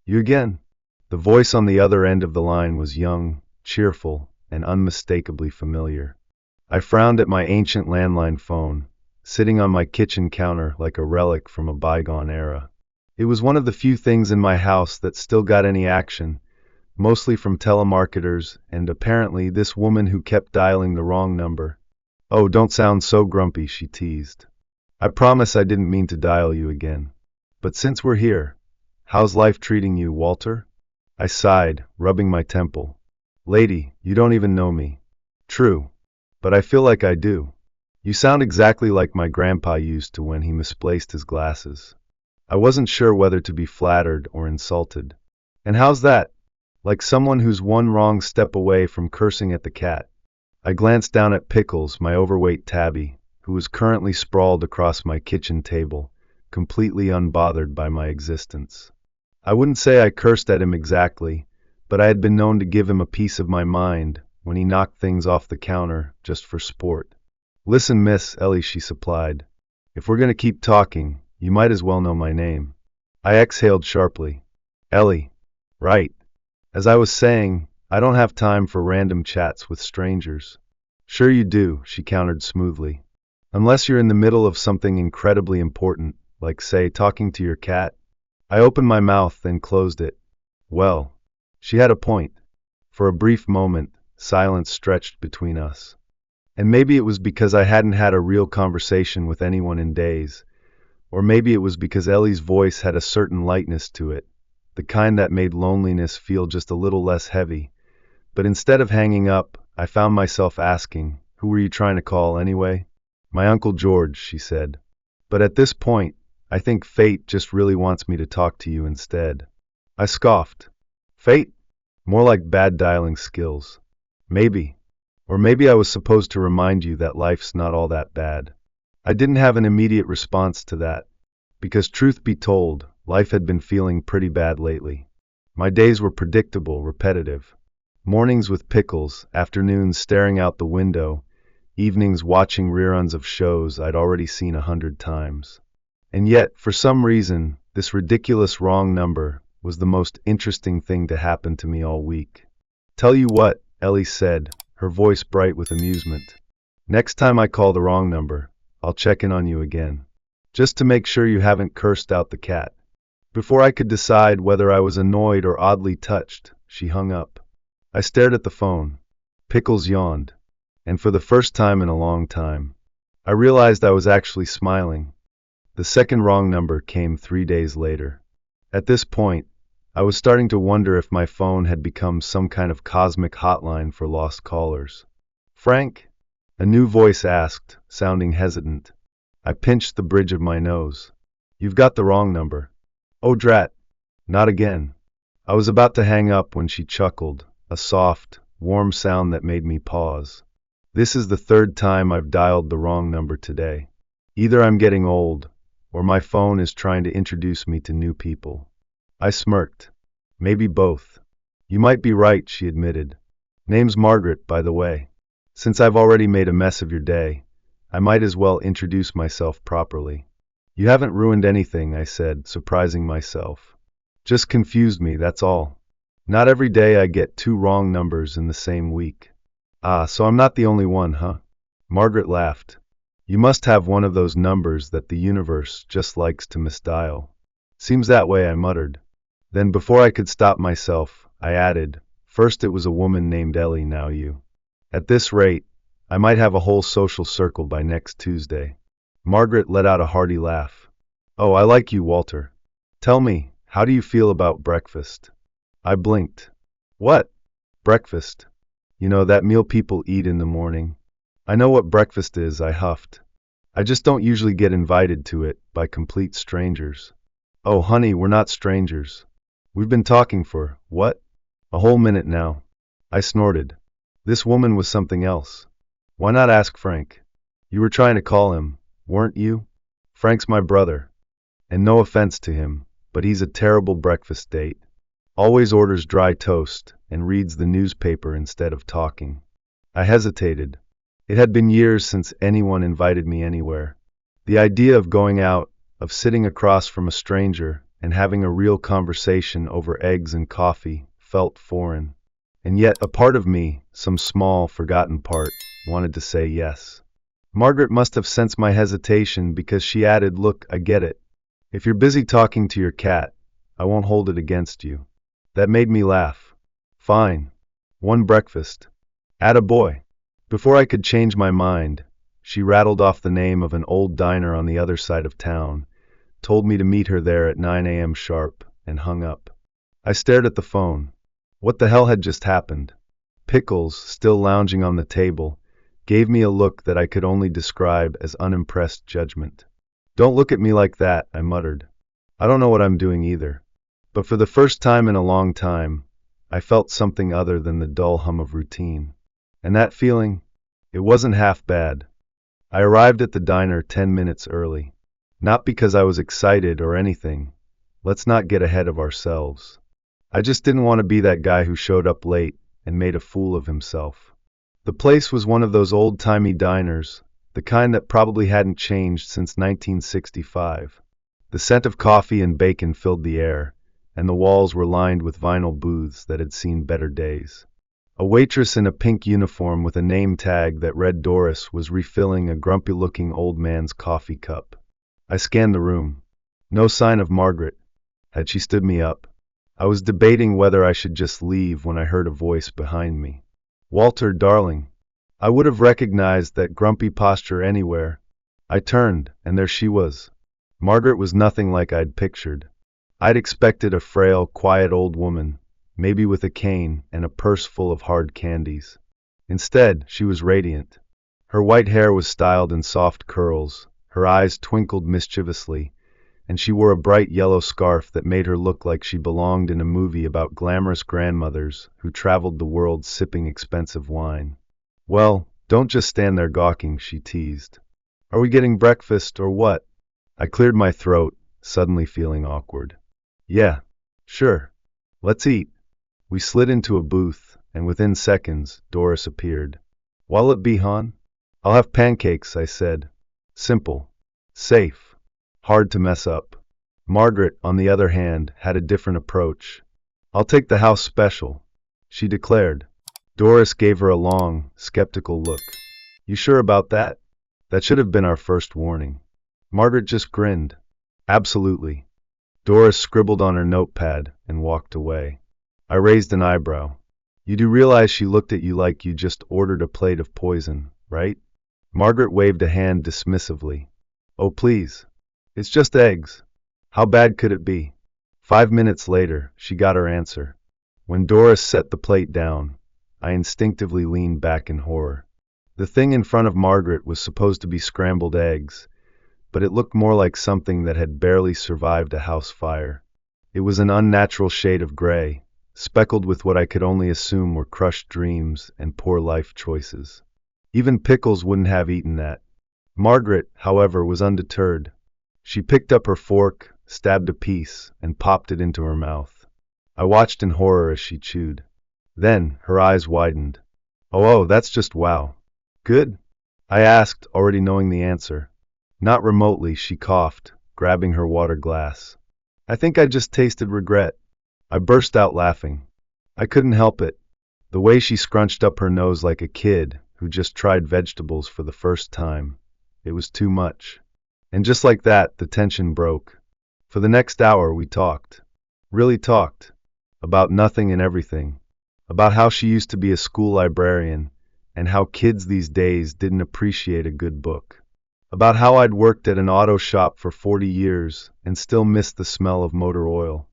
You again? The voice on the other end of the line was young, cheerful, and unmistakably familiar. I frowned at my ancient landline phone, sitting on my kitchen counter like a relic from a bygone era. It was one of the few things in my house that still got any action, mostly from telemarketers and apparently this woman who kept dialing the wrong number. "Oh, don't sound so grumpy," she teased. "I promise I didn't mean to dial you again. But since we're here, how's life treating you, Walter?" I sighed, rubbing my temple. "Lady, you don't even know me." "True. But I feel like I do. You sound exactly like my grandpa used to when he misplaced his glasses." I wasn't sure whether to be flattered or insulted. "And how's that? Like someone who's one wrong step away from cursing at the cat." I glanced down at Pickles, my overweight tabby, who was currently sprawled across my kitchen table, completely unbothered by my existence. I wouldn't say I cursed at him exactly, but I had been known to give him a piece of my mind when he knocked things off the counter just for sport. "Listen, Miss Ellie," she supplied. "If we're going to keep talking, you might as well know my name." I exhaled sharply. "Ellie. Right. As I was saying, I don't have time for random chats with strangers." "Sure you do," she countered smoothly. "Unless you're in the middle of something incredibly important, like, say, talking to your cat." I opened my mouth, then closed it. Well, she had a point. For a brief moment, silence stretched between us. And maybe it was because I hadn't had a real conversation with anyone in days, or maybe it was because Ellie's voice had a certain lightness to it, the kind that made loneliness feel just a little less heavy. But instead of hanging up, I found myself asking, "Who were you trying to call anyway?" "My Uncle George," she said. "But at this point, I think fate just really wants me to talk to you instead." I scoffed. "Fate? More like bad dialing skills." "Maybe. Or maybe I was supposed to remind you that life's not all that bad." I didn't have an immediate response to that, because truth be told, life had been feeling pretty bad lately. My days were predictable, repetitive. Mornings with Pickles, afternoons staring out the window, evenings watching reruns of shows I'd already seen 100 times. And yet, for some reason, this ridiculous wrong number was the most interesting thing to happen to me all week. "Tell you what," Ellie said, her voice bright with amusement. "Next time I call the wrong number, I'll check in on you again. Just to make sure you haven't cursed out the cat." Before I could decide whether I was annoyed or oddly touched, she hung up. I stared at the phone. Pickles yawned. And for the first time in a long time, I realized I was actually smiling. The second wrong number came 3 days later. At this point, I was starting to wonder if my phone had become some kind of cosmic hotline for lost callers. "Frank?" a new voice asked, sounding hesitant. I pinched the bridge of my nose. "You've got the wrong number." "Oh drat. Not again." I was about to hang up when she chuckled, a soft, warm sound that made me pause. "This is the third time I've dialed the wrong number today. Either I'm getting old, or my phone is trying to introduce me to new people." I smirked. "Maybe both." "You might be right," she admitted. "Name's Margaret, by the way. Since I've already made a mess of your day, I might as well introduce myself properly." "You haven't ruined anything," I said, surprising myself. "Just confused me, that's all. Not every day I get 2 wrong numbers in the same week." "Ah, so I'm not the only one, huh?" Margaret laughed. "You must have one of those numbers that the universe just likes to misdial." "Seems that way," I muttered. Then before I could stop myself, I added, "First it was a woman named Ellie, now you. At this rate, I might have a whole social circle by next Tuesday." Margaret let out a hearty laugh. "Oh, I like you, Walter. Tell me, how do you feel about breakfast?" I blinked. "What? Breakfast? You know, that meal people eat in the morning." "I know what breakfast is," I huffed. "I just don't usually get invited to it by complete strangers." "Oh, honey, we're not strangers. We've been talking for, what? A whole minute now." I snorted. This woman was something else. "Why not ask Frank? You were trying to call him, weren't you?" "Frank's my brother. And no offense to him, but he's a terrible breakfast date. Always orders dry toast and reads the newspaper instead of talking." I hesitated. It had been years since anyone invited me anywhere. The idea of going out, of sitting across from a stranger, and having a real conversation over eggs and coffee felt foreign. And yet a part of me, some small, forgotten part, wanted to say yes. Margaret must have sensed my hesitation because she added, "Look, I get it. If you're busy talking to your cat, I won't hold it against you." That made me laugh. Fine. One breakfast. Attaboy. Before I could change my mind, she rattled off the name of an old diner on the other side of town, told me to meet her there at 9 a.m. sharp, and hung up. I stared at the phone. What the hell had just happened? Pickles, still lounging on the table, gave me a look that I could only describe as unimpressed judgment. "Don't look at me like that," I muttered. "I don't know what I'm doing either." But for the first time in a long time, I felt something other than the dull hum of routine. And that feeling, it wasn't half bad. I arrived at the diner 10 minutes early. Not because I was excited or anything. Let's not get ahead of ourselves. I just didn't want to be that guy who showed up late and made a fool of himself. The place was one of those old-timey diners, the kind that probably hadn't changed since 1965. The scent of coffee and bacon filled the air, and the walls were lined with vinyl booths that had seen better days. A waitress in a pink uniform with a name tag that read Doris was refilling a grumpy-looking old man's coffee cup. I scanned the room. No sign of Margaret. Had she stood me up? I was debating whether I should just leave when I heard a voice behind me. "Walter, darling." I would have recognized that grumpy posture anywhere. I turned, and there she was. Margaret was nothing like I'd pictured. I'd expected a frail, quiet old woman, maybe with a cane and a purse full of hard candies. Instead, she was radiant. Her white hair was styled in soft curls, her eyes twinkled mischievously, and she wore a bright yellow scarf that made her look like she belonged in a movie about glamorous grandmothers who traveled the world sipping expensive wine. "Well, don't just stand there gawking," she teased. "Are we getting breakfast or what?" I cleared my throat, suddenly feeling awkward. "Yeah, sure. Let's eat." We slid into a booth, and within seconds, Doris appeared. "What'll it be, hon?" "I'll have pancakes," I said. Simple. Safe. Hard to mess up. Margaret, on the other hand, had a different approach. "I'll take the house special," she declared. Doris gave her a long, skeptical look. "You sure about that?" That should have been our first warning. Margaret just grinned. "Absolutely." Doris scribbled on her notepad and walked away. I raised an eyebrow. "You do realize she looked at you like you just ordered a plate of poison, right?" Margaret waved a hand dismissively. "Oh, please. It's just eggs. How bad could it be?" 5 minutes later, she got her answer. When Doris set the plate down, I instinctively leaned back in horror. The thing in front of Margaret was supposed to be scrambled eggs, but it looked more like something that had barely survived a house fire. It was an unnatural shade of gray, speckled with what I could only assume were crushed dreams and poor life choices. Even Pickles wouldn't have eaten that. Margaret, however, was undeterred. She picked up her fork, stabbed a piece, and popped it into her mouth. I watched in horror as she chewed. Then, her eyes widened. Oh, that's just wow. Good?" I asked, already knowing the answer. Not remotely, she coughed, grabbing her water glass. "I think I just tasted regret." I burst out laughing. I couldn't help it. The way she scrunched up her nose like a kid who just tried vegetables for the first time. It was too much. And just like that, the tension broke. For the next hour we talked. Really talked. About nothing and everything. About how she used to be a school librarian, and how kids these days didn't appreciate a good book. About how I'd worked at an auto shop for 40 years and still missed the smell of motor oil.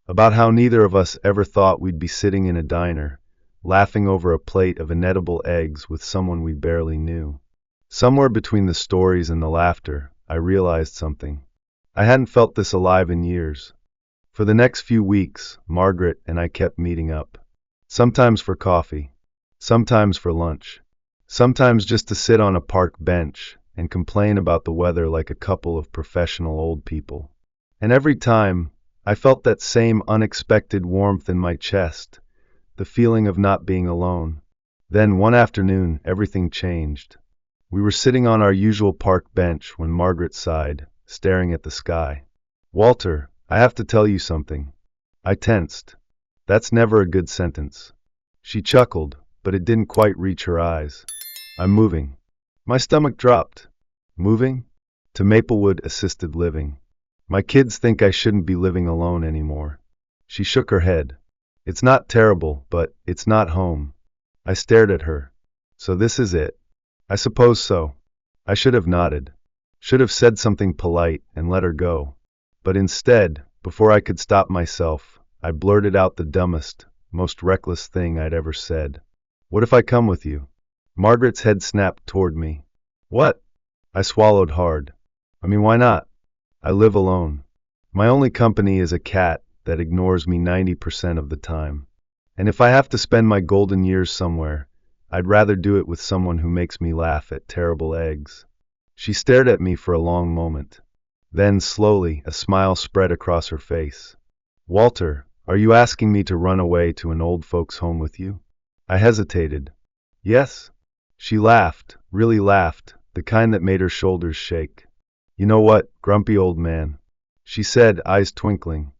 About how neither of us ever thought we'd be sitting in a diner, laughing over a plate of inedible eggs with someone we barely knew. Somewhere between the stories and the laughter, I realized something. I hadn't felt this alive in years. For the next few weeks, Margaret and I kept meeting up. Sometimes for coffee. Sometimes for lunch. Sometimes just to sit on a park bench and complain about the weather like a couple of professional old people. And every time, I felt that same unexpected warmth in my chest, the feeling of not being alone. Then one afternoon, everything changed. We were sitting on our usual park bench when Margaret sighed, staring at the sky. "Walter, I have to tell you something. I tensed. That's never a good sentence. She chuckled, but it didn't quite reach her eyes. I'm moving. My stomach dropped. Moving? To Maplewood Assisted Living. My kids think I shouldn't be living alone anymore. She shook her head. It's not terrible, but it's not home. I stared at her. So this is it. I suppose so. I should have nodded. Should have said something polite and let her go. But instead, before I could stop myself, I blurted out the dumbest, most reckless thing I'd ever said. What if I come with you? Margaret's head snapped toward me. What? I swallowed hard. I mean, why not? I live alone. My only company is a cat that ignores me 90% of the time. And if I have to spend my golden years somewhere, I'd rather do it with someone who makes me laugh at terrible eggs. She stared at me for a long moment. Then, slowly, a smile spread across her face. Walter, are you asking me to run away to an old folks' home with you? I hesitated. Yes. She laughed, really laughed, the kind that made her shoulders shake. You know what, grumpy old man? She said, eyes twinkling.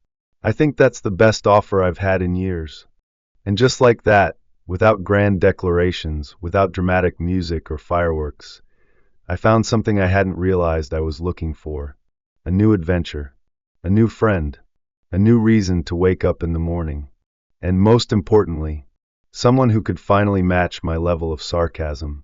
I think that's the best offer I've had in years. And just like that, without grand declarations, without dramatic music or fireworks, I found something I hadn't realized I was looking for. A new adventure. A new friend. A new reason to wake up in the morning. And most importantly, someone who could finally match my level of sarcasm.